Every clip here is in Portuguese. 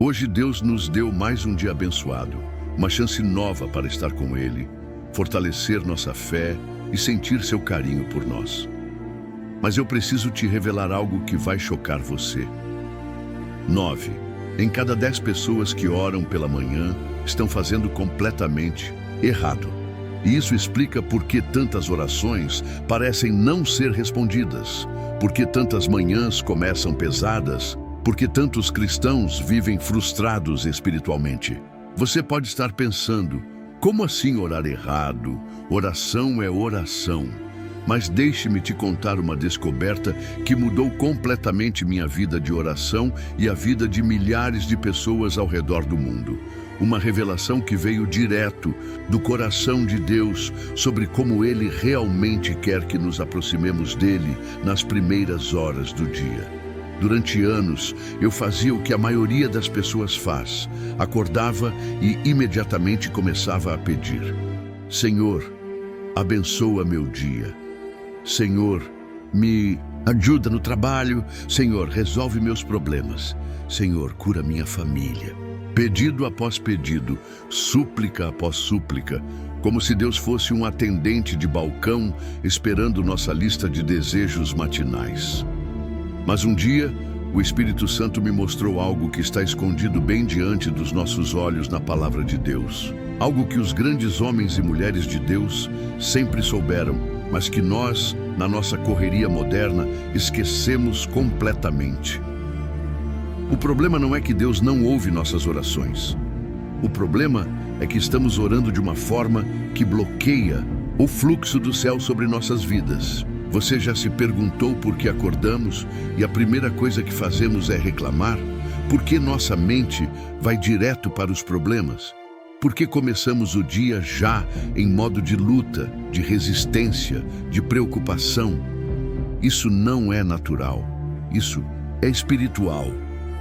Hoje Deus nos deu mais um dia abençoado, uma chance nova para estar com Ele, fortalecer nossa fé e sentir seu carinho por nós. Mas eu preciso te revelar algo que vai chocar você. 9. Em cada 10 pessoas que oram pela manhã, estão fazendo completamente errado. E isso explica por que tantas orações parecem não ser respondidas, por que tantas manhãs começam pesadas, por que tantos cristãos vivem frustrados espiritualmente. Você pode estar pensando, como assim orar errado? Oração é oração. Mas deixe-me te contar uma descoberta que mudou completamente minha vida de oração e a vida de milhares de pessoas ao redor do mundo. Uma revelação que veio direto do coração de Deus sobre como Ele realmente quer que nos aproximemos dele nas primeiras horas do dia. Durante anos, eu fazia o que a maioria das pessoas faz. Acordava e imediatamente começava a pedir: Senhor, abençoa meu dia. Senhor, me ajuda no trabalho. Senhor, resolve meus problemas. Senhor, cura minha família. Pedido após pedido, súplica após súplica, como se Deus fosse um atendente de balcão esperando nossa lista de desejos matinais. Mas um dia, o Espírito Santo me mostrou algo que está escondido bem diante dos nossos olhos na Palavra de Deus. Algo que os grandes homens e mulheres de Deus sempre souberam, mas que nós, na nossa correria moderna, esquecemos completamente. O problema não é que Deus não ouve nossas orações. O problema é que estamos orando de uma forma que bloqueia o fluxo do céu sobre nossas vidas. Você já se perguntou por que acordamos e a primeira coisa que fazemos é reclamar? Por que nossa mente vai direto para os problemas? Por que começamos o dia já em modo de luta, de resistência, de preocupação? Isso não é natural. Isso é espiritual.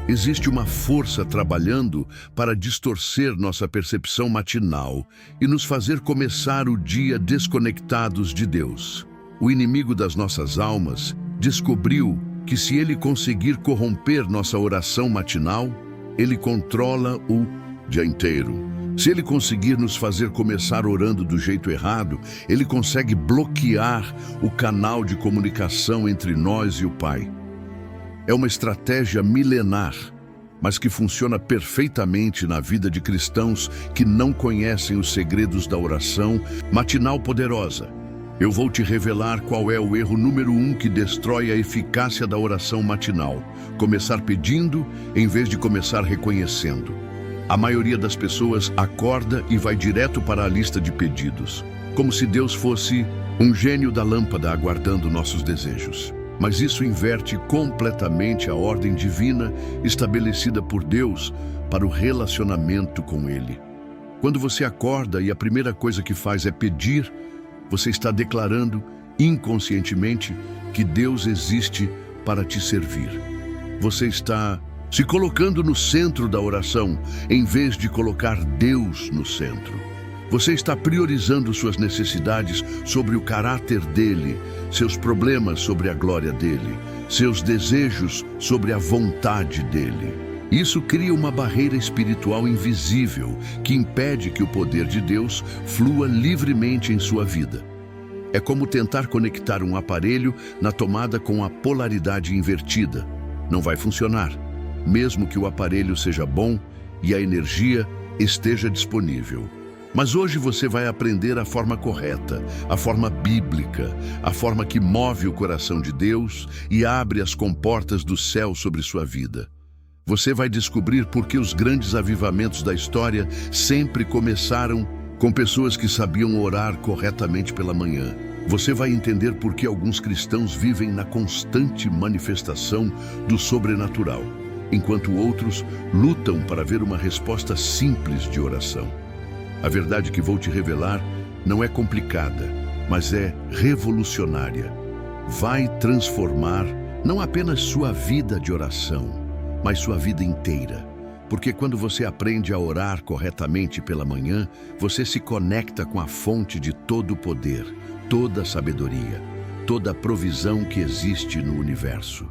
Existe uma força trabalhando para distorcer nossa percepção matinal e nos fazer começar o dia desconectados de Deus. O inimigo das nossas almas descobriu que se ele conseguir corromper nossa oração matinal, ele controla o dia inteiro. Se ele conseguir nos fazer começar orando do jeito errado, ele consegue bloquear o canal de comunicação entre nós e o Pai. É uma estratégia milenar, mas que funciona perfeitamente na vida de cristãos que não conhecem os segredos da oração matinal poderosa. Eu vou te revelar qual é o erro número 1 que destrói a eficácia da oração matinal: começar pedindo em vez de começar reconhecendo. A maioria das pessoas acorda e vai direto para a lista de pedidos, como se Deus fosse um gênio da lâmpada aguardando nossos desejos. Mas isso inverte completamente a ordem divina estabelecida por Deus para o relacionamento com Ele. Quando você acorda e a primeira coisa que faz é pedir, você está declarando inconscientemente que Deus existe para te servir. Você está se colocando no centro da oração, em vez de colocar Deus no centro. Você está priorizando suas necessidades sobre o caráter dele, seus problemas sobre a glória dele, seus desejos sobre a vontade dele. Isso cria uma barreira espiritual invisível que impede que o poder de Deus flua livremente em sua vida. É como tentar conectar um aparelho na tomada com a polaridade invertida. Não vai funcionar, mesmo que o aparelho seja bom e a energia esteja disponível. Mas hoje você vai aprender a forma correta, a forma bíblica, a forma que move o coração de Deus e abre as comportas do céu sobre sua vida. Você vai descobrir por que os grandes avivamentos da história sempre começaram com pessoas que sabiam orar corretamente pela manhã. Você vai entender por que alguns cristãos vivem na constante manifestação do sobrenatural, enquanto outros lutam para ver uma resposta simples de oração. A verdade que vou te revelar não é complicada, mas é revolucionária. Vai transformar não apenas sua vida de oração, mas sua vida inteira. Porque quando você aprende a orar corretamente pela manhã, você se conecta com a fonte de todo o poder, toda a sabedoria, toda a provisão que existe no universo.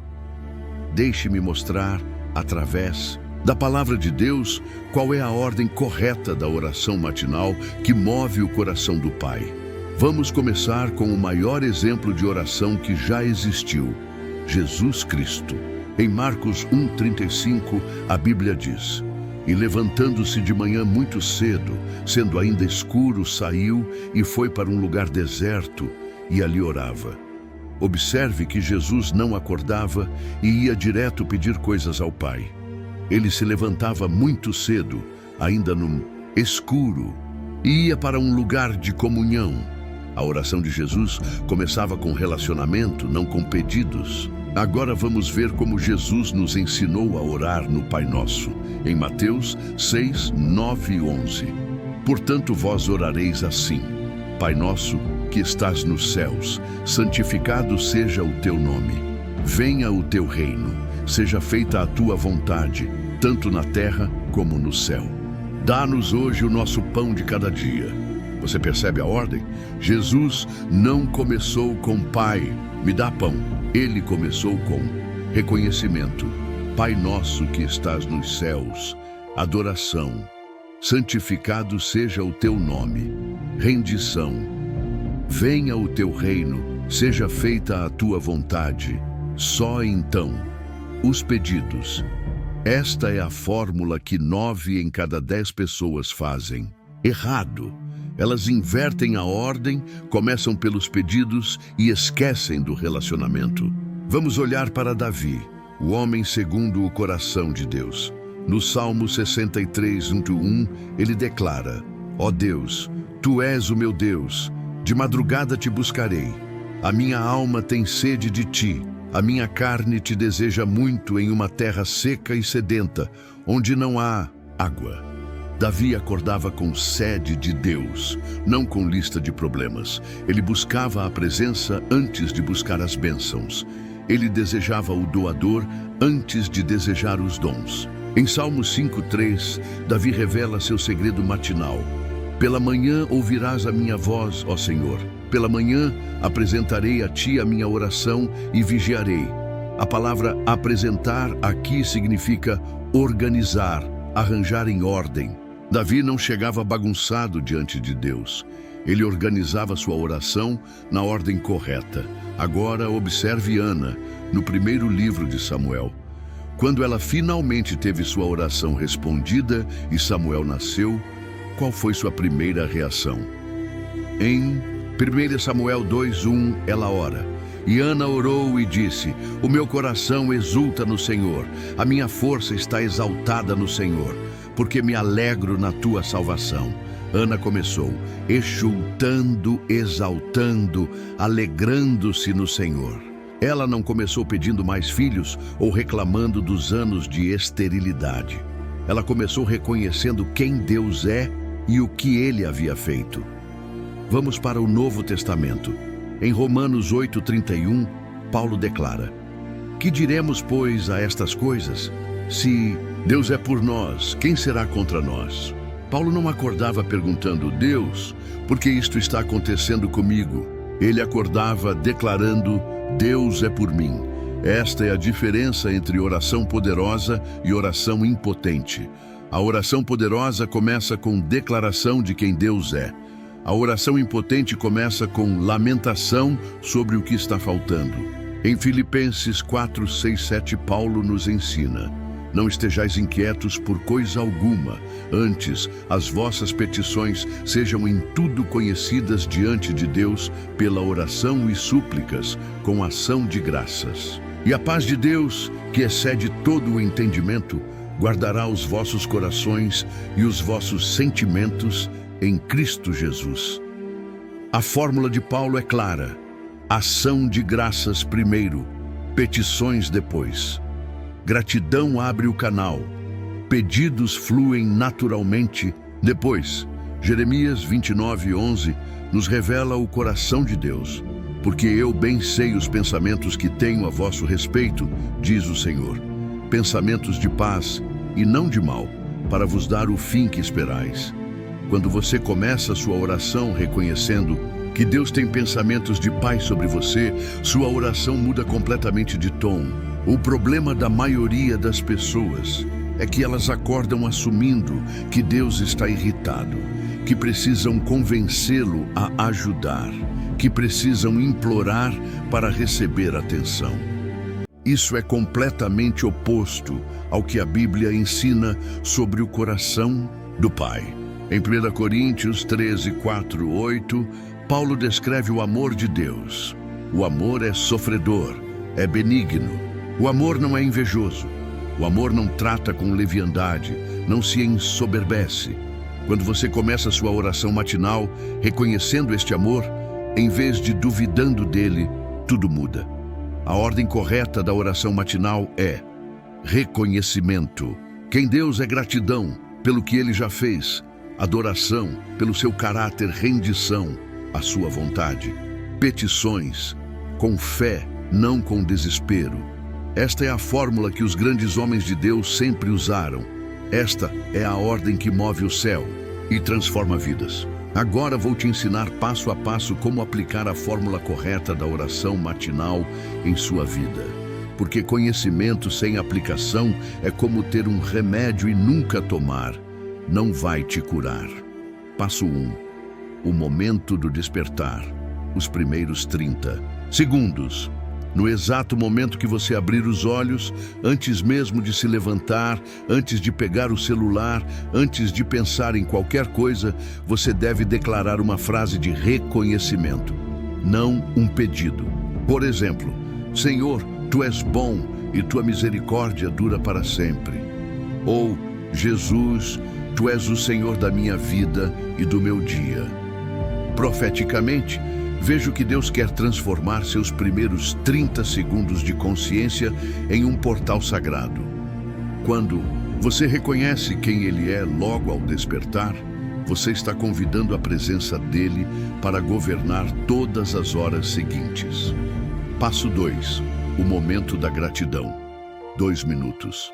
Deixe-me mostrar, através Da palavra de Deus, qual é a ordem correta da oração matinal que move o coração do Pai? Vamos começar com o maior exemplo de oração que já existiu, Jesus Cristo. Em Marcos 1,35, a Bíblia diz: "E levantando-se de manhã muito cedo, sendo ainda escuro, saiu e foi para um lugar deserto e ali orava." Observe que Jesus não acordava e ia direto pedir coisas ao Pai. Ele se levantava muito cedo, ainda no escuro, e ia para um lugar de comunhão. A oração de Jesus começava com relacionamento, não com pedidos. Agora vamos ver como Jesus nos ensinou a orar no Pai Nosso, em Mateus 6, 9 e 11. "Portanto vós orareis assim: Pai nosso, que estás nos céus, santificado seja o teu nome. Venha o teu reino, seja feita a tua vontade, tanto na terra como no céu. Dá-nos hoje o nosso pão de cada dia." Você percebe a ordem? Jesus não começou com "Pai, me dá pão." Ele começou com reconhecimento. "Pai nosso que estás nos céus", adoração. "Santificado seja o teu nome", rendição. "Venha o teu reino, seja feita a tua vontade." Só então, os pedidos. Esta é a fórmula que 9 em cada 10 pessoas fazem. Errado. Elas invertem a ordem, começam pelos pedidos e esquecem do relacionamento. Vamos olhar para Davi, o homem segundo o coração de Deus. No Salmo 63, 1, ele declara: "Ó Deus, tu és o meu Deus, de madrugada te buscarei. A minha alma tem sede de ti, a minha carne te deseja muito em uma terra seca e sedenta, onde não há água." Davi acordava com sede de Deus, não com lista de problemas. Ele buscava a presença antes de buscar as bênçãos. Ele desejava o doador antes de desejar os dons. Em Salmo 5:3, Davi revela seu segredo matinal: "Pela manhã ouvirás a minha voz, ó Senhor. Pela manhã apresentarei a ti a minha oração e vigiarei." A palavra apresentar aqui significa organizar, arranjar em ordem. Davi não chegava bagunçado diante de Deus. Ele organizava sua oração na ordem correta. Agora observe Ana, no primeiro livro de Samuel. Quando ela finalmente teve sua oração respondida e Samuel nasceu, qual foi sua primeira reação? Em 1 Samuel 2:1, ela ora: "E Ana orou e disse: O meu coração exulta no Senhor, a minha força está exaltada no Senhor, porque me alegro na tua salvação." Ana começou exultando, exaltando, alegrando-se no Senhor. Ela não começou pedindo mais filhos ou reclamando dos anos de esterilidade. Ela começou reconhecendo quem Deus é e o que Ele havia feito. Vamos para o Novo Testamento. Em Romanos 8:31, Paulo declara: "Que diremos, pois, a estas coisas? Se Deus é por nós, quem será contra nós?" Paulo não acordava perguntando: "Deus, por que isto está acontecendo comigo?" Ele acordava declarando: "Deus é por mim." Esta é a diferença entre oração poderosa e oração impotente. A oração poderosa começa com declaração de quem Deus é. A oração impotente começa com lamentação sobre o que está faltando. Em Filipenses 4, 6, 7, Paulo nos ensina: "Não estejais inquietos por coisa alguma, antes as vossas petições sejam em tudo conhecidas diante de Deus pela oração e súplicas, com ação de graças. E a paz de Deus, que excede todo o entendimento, guardará os vossos corações e os vossos sentimentos em Cristo Jesus." A fórmula de Paulo é clara: ação de graças primeiro, petições depois. Gratidão abre o canal, pedidos fluem naturalmente depois. Jeremias 29:11 nos revela o coração de Deus. "Porque eu bem sei os pensamentos que tenho a vosso respeito, diz o Senhor, pensamentos de paz e não de mal, para vos dar o fim que esperais." Quando você começa a sua oração reconhecendo que Deus tem pensamentos de paz sobre você, sua oração muda completamente de tom. O problema da maioria das pessoas é que elas acordam assumindo que Deus está irritado, que precisam convencê-lo a ajudar, que precisam implorar para receber atenção. Isso é completamente oposto ao que a Bíblia ensina sobre o coração do Pai. Em 1 Coríntios 13, 4, 8, Paulo descreve o amor de Deus. O amor é sofredor, é benigno. O amor não é invejoso. O amor não trata com leviandade, não se ensoberbece. Quando você começa sua oração matinal reconhecendo este amor, em vez de duvidando dele, tudo muda. A ordem correta da oração matinal é reconhecimento. Quem Deus é gratidão pelo que Ele já fez, adoração pelo seu caráter, rendição à sua vontade, petições com fé, não com desespero. Esta é a fórmula que os grandes homens de Deus sempre usaram. Esta é a ordem que move o céu e transforma vidas. Agora vou te ensinar passo a passo como aplicar a fórmula correta da oração matinal em sua vida. Porque conhecimento sem aplicação é como ter um remédio e nunca tomar. Não vai te curar. Passo 1. O momento do despertar. Os primeiros 30 segundos. No exato momento que você abrir os olhos, antes mesmo de se levantar, antes de pegar o celular, antes de pensar em qualquer coisa, você deve declarar uma frase de reconhecimento, não um pedido. Por exemplo, Senhor, Tu és bom e Tua misericórdia dura para sempre. Ou, Jesus, Tu és o Senhor da minha vida e do meu dia. Profeticamente, vejo que Deus quer transformar seus primeiros 30 segundos de consciência em um portal sagrado. Quando você reconhece quem Ele é logo ao despertar, você está convidando a presença dEle para governar todas as horas seguintes. Passo 2. O momento da gratidão. 2 minutos.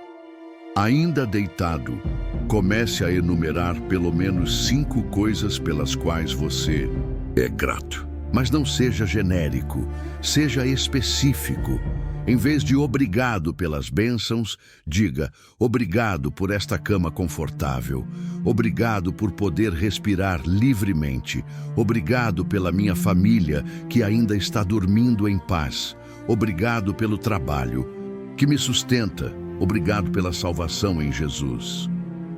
Ainda deitado, comece a enumerar pelo menos 5 coisas pelas quais você é grato. Mas não seja genérico, seja específico. Em vez de obrigado pelas bênçãos, diga obrigado por esta cama confortável, obrigado por poder respirar livremente, obrigado pela minha família que ainda está dormindo em paz, obrigado pelo trabalho que me sustenta, obrigado pela salvação em Jesus.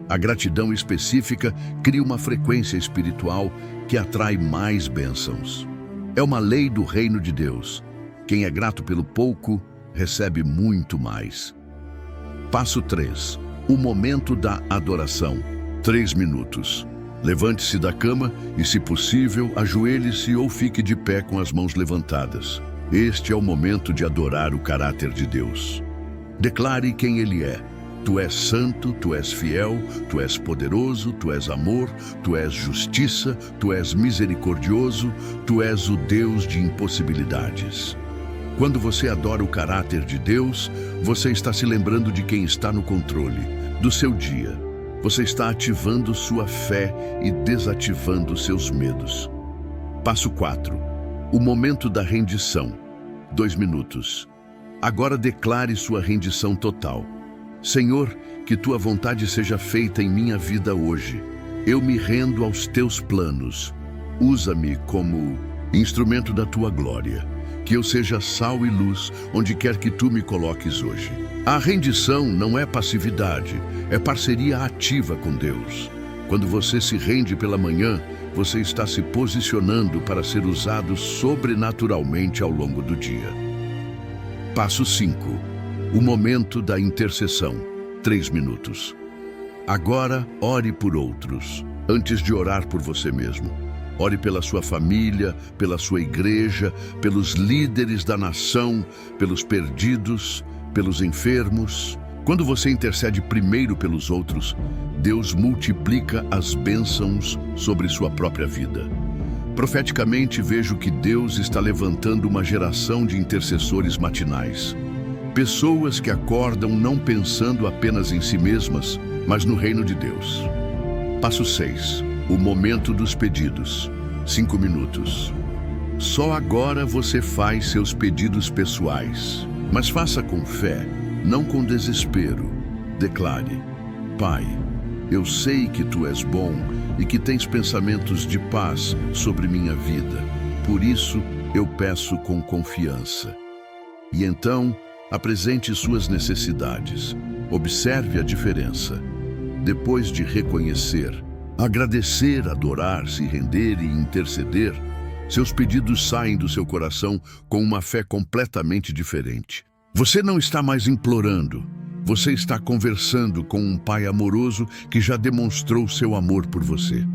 A gratidão específica cria uma frequência espiritual que atrai mais bênçãos. É uma lei do reino de Deus. Quem é grato pelo pouco, recebe muito mais. Passo 3. O momento da adoração. 3 minutos. Levante-se da cama e, se possível, ajoelhe-se ou fique de pé com as mãos levantadas. Este é o momento de adorar o caráter de Deus. Declare quem Ele é. Tu és santo, Tu és fiel, Tu és poderoso, Tu és amor, Tu és justiça, Tu és misericordioso, Tu és o Deus de impossibilidades. Quando você adora o caráter de Deus, você está se lembrando de quem está no controle do seu dia. Você está ativando sua fé e desativando seus medos. Passo 4. O momento da rendição. 2 minutos. Agora declare sua rendição total. Senhor, que Tua vontade seja feita em minha vida hoje. Eu me rendo aos Teus planos. Usa-me como instrumento da Tua glória. Que eu seja sal e luz onde quer que Tu me coloques hoje. A rendição não é passividade, é parceria ativa com Deus. Quando você se rende pela manhã, você está se posicionando para ser usado sobrenaturalmente ao longo do dia. Passo 5. O momento da intercessão. 3 minutos. Agora, ore por outros, antes de orar por você mesmo. Ore pela sua família, pela sua igreja, pelos líderes da nação, pelos perdidos, pelos enfermos. Quando você intercede primeiro pelos outros, Deus multiplica as bênçãos sobre sua própria vida. Profeticamente, vejo que Deus está levantando uma geração de intercessores matinais. Pessoas que acordam não pensando apenas em si mesmas, mas no reino de Deus. Passo 6. O momento dos pedidos. 5 minutos. Só agora você faz seus pedidos pessoais, mas faça com fé, não com desespero. Declare: Pai, eu sei que Tu és bom e que tens pensamentos de paz sobre minha vida. Por isso, eu peço com confiança. E então, apresente suas necessidades. Observe a diferença. Depois de reconhecer, agradecer, adorar, se render e interceder, seus pedidos saem do seu coração com uma fé completamente diferente. Você não está mais implorando. Você está conversando com um Pai amoroso que já demonstrou seu amor por você.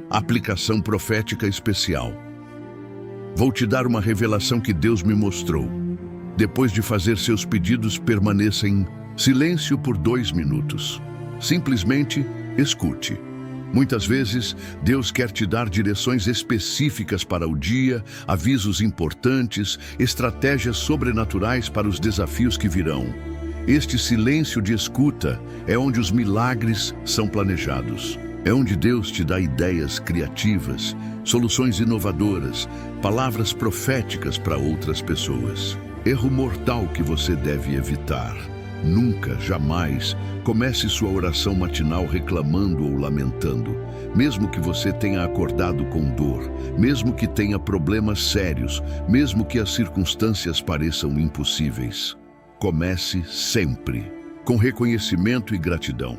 Aplicação profética especial. Vou te dar uma revelação que Deus me mostrou. Depois de fazer seus pedidos, permaneça em silêncio por 2 minutos. Simplesmente escute. Muitas vezes, Deus quer te dar direções específicas para o dia, avisos importantes, estratégias sobrenaturais para os desafios que virão. Este silêncio de escuta é onde os milagres são planejados. É onde Deus te dá ideias criativas, soluções inovadoras, palavras proféticas para outras pessoas. Erro mortal que você deve evitar. Nunca, jamais, comece sua oração matinal reclamando ou lamentando. Mesmo que você tenha acordado com dor, mesmo que tenha problemas sérios, mesmo que as circunstâncias pareçam impossíveis. Comece sempre com reconhecimento e gratidão.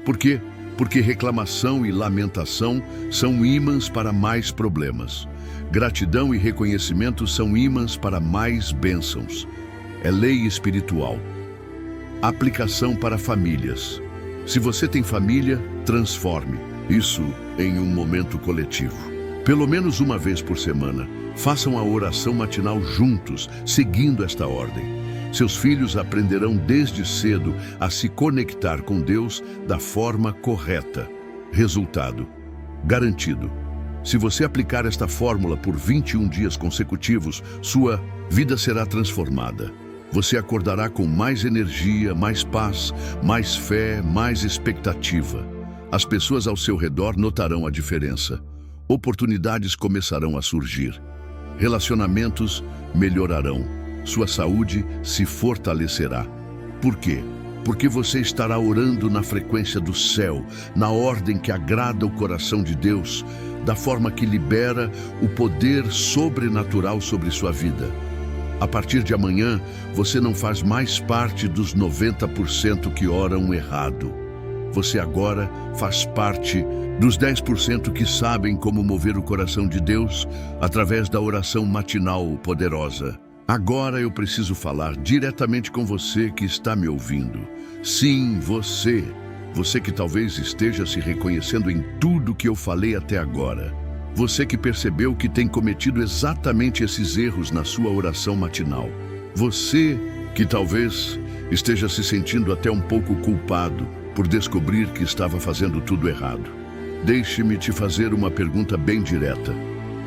Por quê? Porque reclamação e lamentação são ímãs para mais problemas. Gratidão e reconhecimento são ímãs para mais bênçãos. É lei espiritual. Aplicação para famílias. Se você tem família, transforme isso em um momento coletivo. Pelo menos uma vez por semana, façam a oração matinal juntos, seguindo esta ordem. Seus filhos aprenderão desde cedo a se conectar com Deus da forma correta. Resultado garantido. Se você aplicar esta fórmula por 21 dias consecutivos, sua vida será transformada. Você acordará com mais energia, mais paz, mais fé, mais expectativa. As pessoas ao seu redor notarão a diferença. Oportunidades começarão a surgir. Relacionamentos melhorarão. Sua saúde se fortalecerá. Por quê? Porque você estará orando na frequência do céu, na ordem que agrada o coração de Deus, da forma que libera o poder sobrenatural sobre sua vida. A partir de amanhã, você não faz mais parte dos 90% que oram errado. Você agora faz parte dos 10% que sabem como mover o coração de Deus através da oração matinal poderosa. Agora eu preciso falar diretamente com você que está me ouvindo. Sim, você. Você que talvez esteja se reconhecendo em tudo que eu falei até agora. Você que percebeu que tem cometido exatamente esses erros na sua oração matinal. Você que talvez esteja se sentindo até um pouco culpado por descobrir que estava fazendo tudo errado. Deixe-me te fazer uma pergunta bem direta.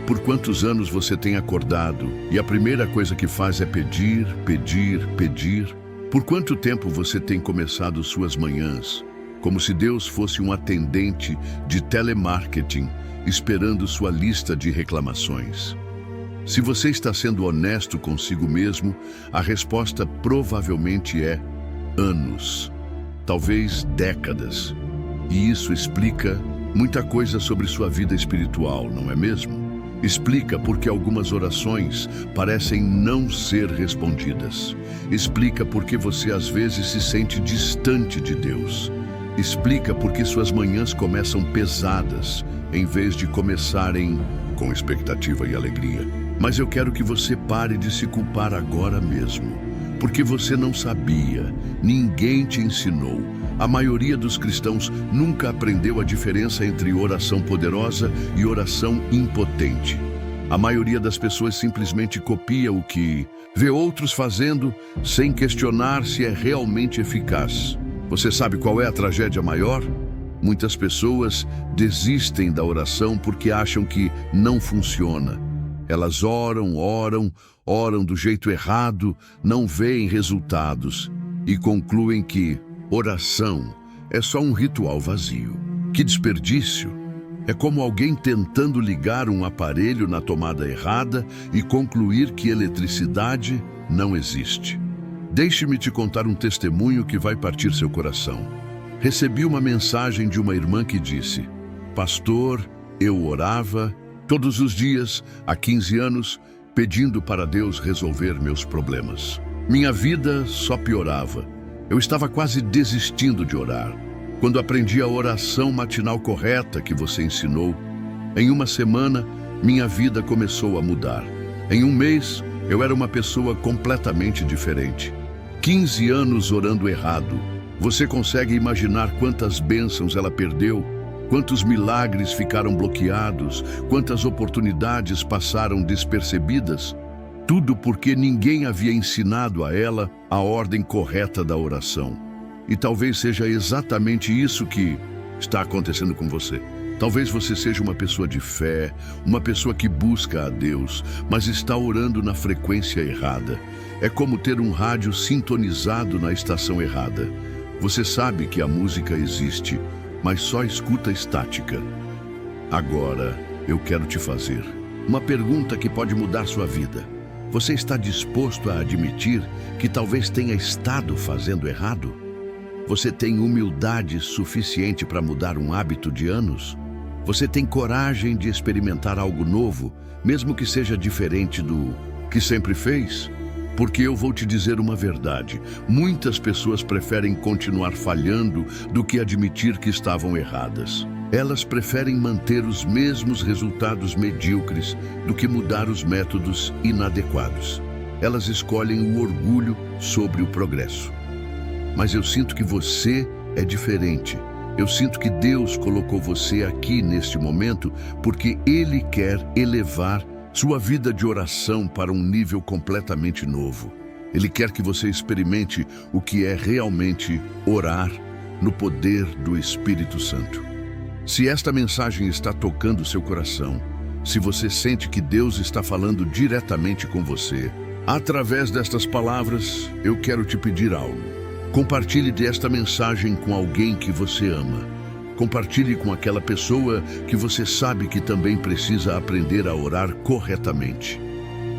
Por quantos anos você tem acordado e a primeira coisa que faz é pedir, pedir, pedir? Por quanto tempo você tem começado suas manhãs como se Deus fosse um atendente de telemarketing esperando sua lista de reclamações? Se você está sendo honesto consigo mesmo, a resposta provavelmente é anos, talvez décadas. E isso explica muita coisa sobre sua vida espiritual, não é mesmo? Explica porque algumas orações parecem não ser respondidas. Explica porque você às vezes se sente distante de Deus. Explica porque suas manhãs começam pesadas, em vez de começarem com expectativa e alegria. Mas eu quero que você pare de se culpar agora mesmo, porque você não sabia, ninguém te ensinou. A maioria dos cristãos nunca aprendeu a diferença entre oração poderosa e oração impotente. A maioria das pessoas simplesmente copia o que vê outros fazendo sem questionar se é realmente eficaz. Você sabe qual é a tragédia maior? Muitas pessoas desistem da oração porque acham que não funciona. Elas oram do jeito errado, não veem resultados e concluem que oração é só um ritual vazio. Que desperdício! É como alguém tentando ligar um aparelho na tomada errada e concluir que eletricidade não existe. Deixe-me te contar um testemunho que vai partir seu coração. recebi uma mensagem de uma irmã que disse: Pastor, eu orava todos os dias, há 15 anos, pedindo para Deus resolver meus problemas. Minha vida só piorava. Eu estava quase desistindo de orar. Quando aprendi a oração matinal correta que você ensinou, em uma semana, minha vida começou a mudar. Em um mês, eu era uma pessoa completamente diferente. 15 anos orando errado. Você consegue imaginar quantas bênçãos ela perdeu? Quantos milagres ficaram bloqueados? Quantas oportunidades passaram despercebidas? Tudo porque ninguém havia ensinado a ela a ordem correta da oração. E talvez seja exatamente isso que está acontecendo com você. Talvez você seja uma pessoa de fé, uma pessoa que busca a Deus, mas está orando na frequência errada. É como ter um rádio sintonizado na estação errada. Você sabe que a música existe, mas só escuta estática. Agora, eu quero te fazer uma pergunta que pode mudar sua vida. Você está disposto a admitir que talvez tenha estado fazendo errado? Você tem humildade suficiente para mudar um hábito de anos? Você tem coragem de experimentar algo novo, mesmo que seja diferente do que sempre fez? Porque eu vou te dizer uma verdade. Muitas pessoas preferem continuar falhando do que admitir que estavam erradas. Elas preferem manter os mesmos resultados medíocres do que mudar os métodos inadequados. Elas escolhem o orgulho sobre o progresso. Mas eu sinto que você é diferente. Eu sinto que Deus colocou você aqui neste momento porque Ele quer elevar sua vida de oração para um nível completamente novo. Ele quer que você experimente o que é realmente orar no poder do Espírito Santo. Se esta mensagem está tocando seu coração, se você sente que Deus está falando diretamente com você, através destas palavras, eu quero te pedir algo. Compartilhe desta mensagem com alguém que você ama. Compartilhe com aquela pessoa que você sabe que também precisa aprender a orar corretamente.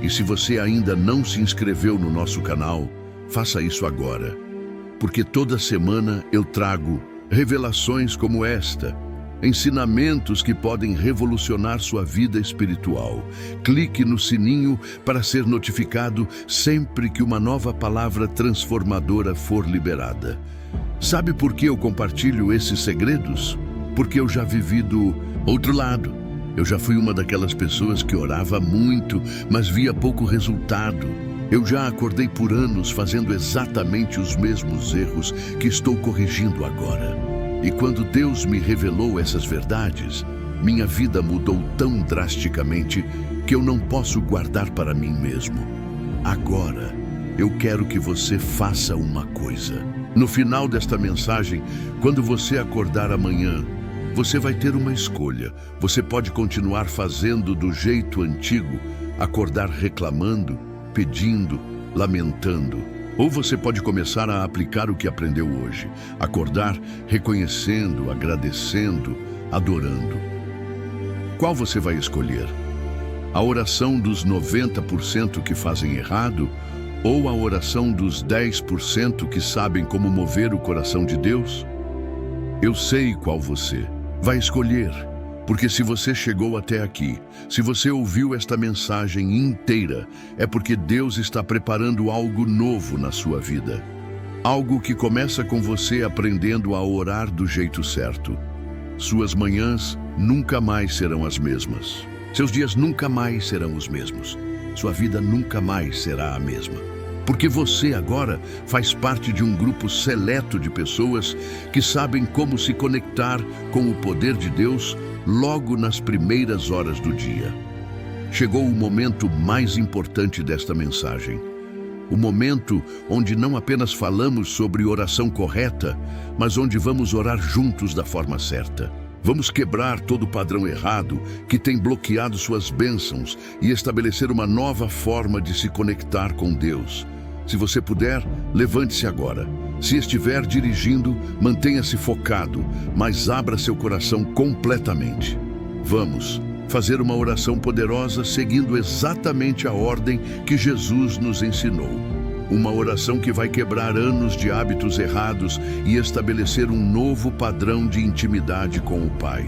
E se você ainda não se inscreveu no nosso canal, faça isso agora. Porque toda semana eu trago revelações como esta, ensinamentos que podem revolucionar sua vida espiritual. Clique no sininho para ser notificado sempre que uma nova palavra transformadora for liberada. Sabe por que eu compartilho esses segredos? Porque eu já vivi do outro lado. Eu já fui uma daquelas pessoas que orava muito, mas via pouco resultado. Eu já acordei por anos fazendo exatamente os mesmos erros que estou corrigindo agora. E quando Deus me revelou essas verdades, minha vida mudou tão drasticamente que eu não posso guardar para mim mesmo. Agora, eu quero que você faça uma coisa. No final desta mensagem, quando você acordar amanhã, você vai ter uma escolha. Você pode continuar fazendo do jeito antigo, acordar reclamando, pedindo, lamentando. Ou você pode começar a aplicar o que aprendeu hoje. Acordar reconhecendo, agradecendo, adorando. Qual você vai escolher? A oração dos 90% que fazem errado ou a oração dos 10% que sabem como mover o coração de Deus? Eu sei qual você vai escolher, porque se você chegou até aqui, se você ouviu esta mensagem inteira, é porque Deus está preparando algo novo na sua vida. Algo que começa com você aprendendo a orar do jeito certo. Suas manhãs nunca mais serão as mesmas. Seus dias nunca mais serão os mesmos. Sua vida nunca mais será a mesma. Porque você agora faz parte de um grupo seleto de pessoas que sabem como se conectar com o poder de Deus logo nas primeiras horas do dia. Chegou o momento mais importante desta mensagem. O momento onde não apenas falamos sobre oração correta, mas onde vamos orar juntos da forma certa. Vamos quebrar todo o padrão errado que tem bloqueado suas bênçãos e estabelecer uma nova forma de se conectar com Deus. Se você puder, levante-se agora. Se estiver dirigindo, mantenha-se focado, mas abra seu coração completamente. Vamos fazer uma oração poderosa seguindo exatamente a ordem que Jesus nos ensinou. Uma oração que vai quebrar anos de hábitos errados e estabelecer um novo padrão de intimidade com o Pai.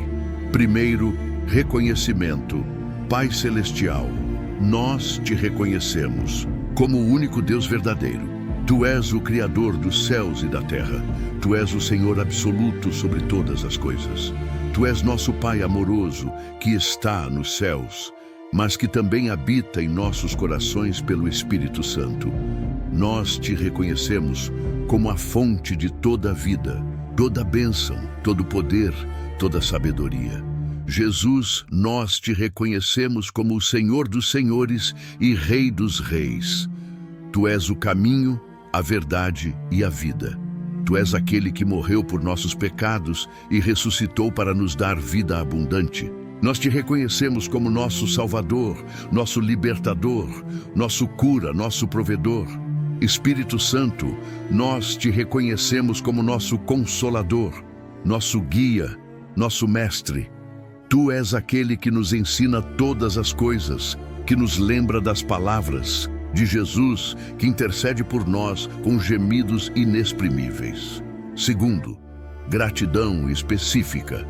Primeiro, reconhecimento. Pai Celestial, nós te reconhecemos como o único Deus verdadeiro. Tu és o Criador dos céus e da terra. Tu és o Senhor absoluto sobre todas as coisas. Tu és nosso Pai amoroso que está nos céus, mas que também habita em nossos corações pelo Espírito Santo. Nós te reconhecemos como a fonte de toda a vida, toda a bênção, todo o poder, toda a sabedoria. Jesus, nós te reconhecemos como o Senhor dos senhores e Rei dos reis. Tu és o caminho, a verdade e a vida. Tu és aquele que morreu por nossos pecados e ressuscitou para nos dar vida abundante. Nós te reconhecemos como nosso Salvador, nosso Libertador, nosso cura, nosso provedor. Espírito Santo, nós te reconhecemos como nosso Consolador, nosso Guia, nosso Mestre. Tu és aquele que nos ensina todas as coisas, que nos lembra das palavras de Jesus, que intercede por nós com gemidos inexprimíveis. Segundo, gratidão específica.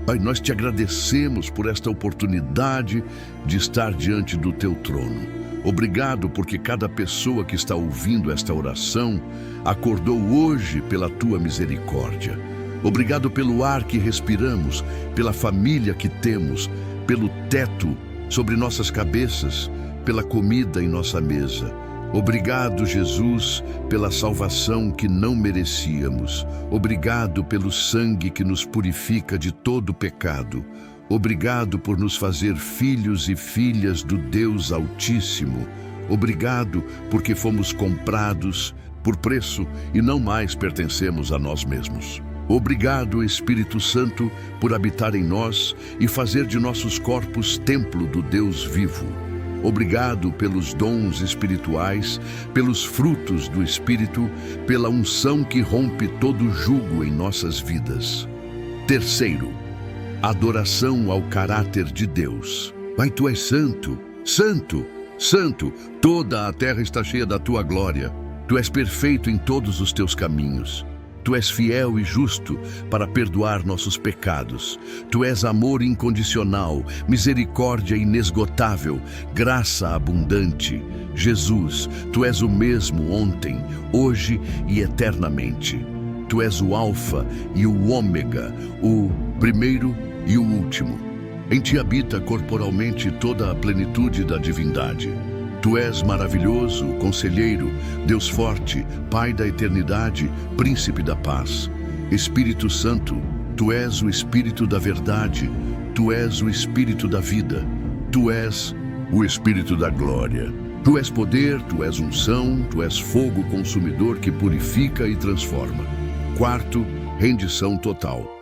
Pai, nós te agradecemos por esta oportunidade de estar diante do teu trono. Obrigado porque cada pessoa que está ouvindo esta oração acordou hoje pela tua misericórdia. Obrigado pelo ar que respiramos, pela família que temos, pelo teto sobre nossas cabeças, pela comida em nossa mesa. Obrigado, Jesus, pela salvação que não merecíamos. Obrigado pelo sangue que nos purifica de todo pecado. Obrigado por nos fazer filhos e filhas do Deus Altíssimo. Obrigado porque fomos comprados por preço e não mais pertencemos a nós mesmos. Obrigado, Espírito Santo, por habitar em nós e fazer de nossos corpos templo do Deus vivo. Obrigado pelos dons espirituais, pelos frutos do Espírito, pela unção que rompe todo jugo em nossas vidas. Terceiro, adoração ao caráter de Deus. Pai, tu és santo, santo, santo. Toda a terra está cheia da tua glória. Tu és perfeito em todos os teus caminhos. Tu és fiel e justo para perdoar nossos pecados. Tu és amor incondicional, misericórdia inesgotável, graça abundante. Jesus, tu és o mesmo ontem, hoje e eternamente. Tu és o Alfa e o Ômega, o primeiro e o último. Em ti habita corporalmente toda a plenitude da divindade. Tu és maravilhoso, conselheiro, Deus forte, Pai da eternidade, Príncipe da paz. Espírito Santo, tu és o Espírito da verdade, tu és o Espírito da vida, tu és o Espírito da glória. Tu és poder, tu és unção, tu és fogo consumidor que purifica e transforma. Quarto, rendição total.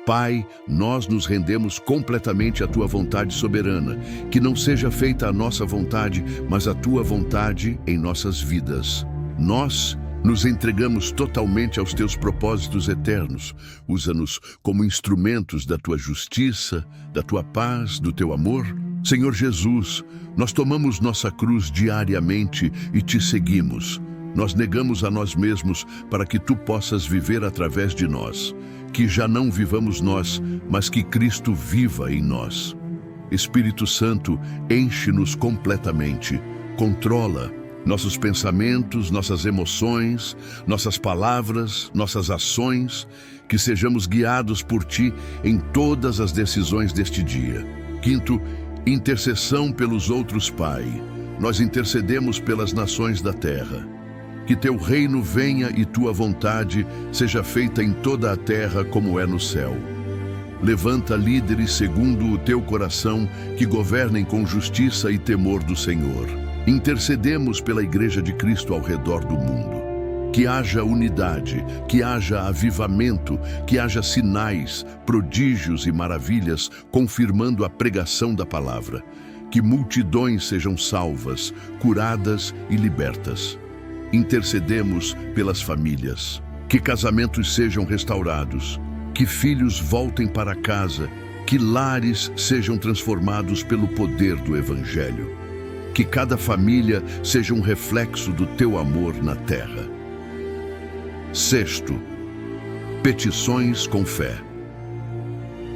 Pai, nós nos rendemos completamente à tua vontade soberana, que não seja feita a nossa vontade, mas a tua vontade em nossas vidas. Nós nos entregamos totalmente aos teus propósitos eternos. Usa-nos como instrumentos da tua justiça, da tua paz, do teu amor. Senhor Jesus, nós tomamos nossa cruz diariamente e te seguimos. Nós negamos a nós mesmos para que tu possas viver através de nós. Que já não vivamos nós, mas que Cristo viva em nós. Espírito Santo, enche-nos completamente, controla nossos pensamentos, nossas emoções, nossas palavras, nossas ações, que sejamos guiados por ti em todas as decisões deste dia. Quinto, intercessão pelos outros, Pai. Nós intercedemos pelas nações da terra. Que teu reino venha e tua vontade seja feita em toda a terra como é no céu. Levanta líderes segundo o teu coração que governem com justiça e temor do Senhor. Intercedemos pela Igreja de Cristo ao redor do mundo. Que haja unidade, que haja avivamento, que haja sinais, prodígios e maravilhas confirmando a pregação da palavra. Que multidões sejam salvas, curadas e libertas. Intercedemos pelas famílias, que casamentos sejam restaurados, que filhos voltem para casa, que lares sejam transformados pelo poder do Evangelho. que cada família seja um reflexo do teu amor na terra. Sexto, petições com fé.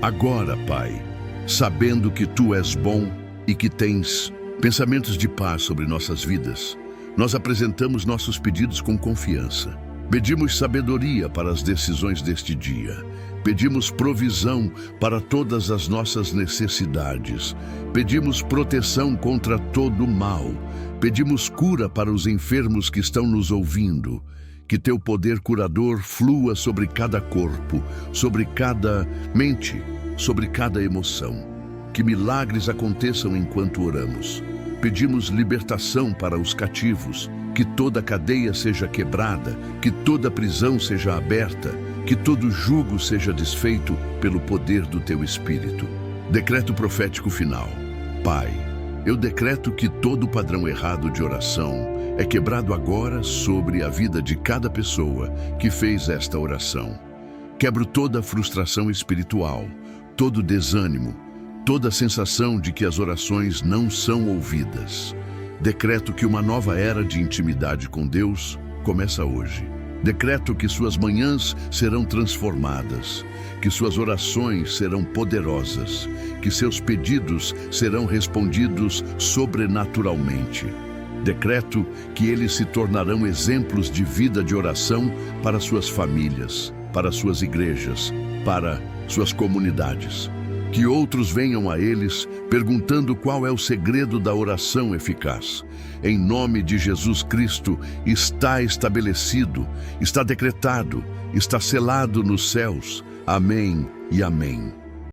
Agora, Pai, sabendo que Tu és bom e que tens pensamentos de paz sobre nossas vidas, nós apresentamos nossos pedidos com confiança. Pedimos sabedoria para as decisões deste dia. Pedimos provisão para todas as nossas necessidades. Pedimos proteção contra todo o mal. Pedimos cura para os enfermos que estão nos ouvindo. Que teu poder curador flua sobre cada corpo, sobre cada mente, sobre cada emoção. Que milagres aconteçam enquanto oramos. Pedimos libertação para os cativos, que toda cadeia seja quebrada, que toda prisão seja aberta, que todo jugo seja desfeito pelo poder do Teu Espírito. Decreto profético final. Pai, eu decreto que todo padrão errado de oração é quebrado agora sobre a vida de cada pessoa que fez esta oração. Quebro toda a frustração espiritual, todo desânimo, toda a sensação de que as orações não são ouvidas. Decreto que uma nova era de intimidade com Deus começa hoje. Decreto que suas manhãs serão transformadas, que suas orações serão poderosas, que seus pedidos serão respondidos sobrenaturalmente. Decreto que eles se tornarão exemplos de vida de oração para suas famílias, para suas igrejas, para suas comunidades. Que outros venham a eles perguntando qual é o segredo da oração eficaz. Em nome de Jesus Cristo, está estabelecido, está decretado, está selado nos céus. Amém e amém.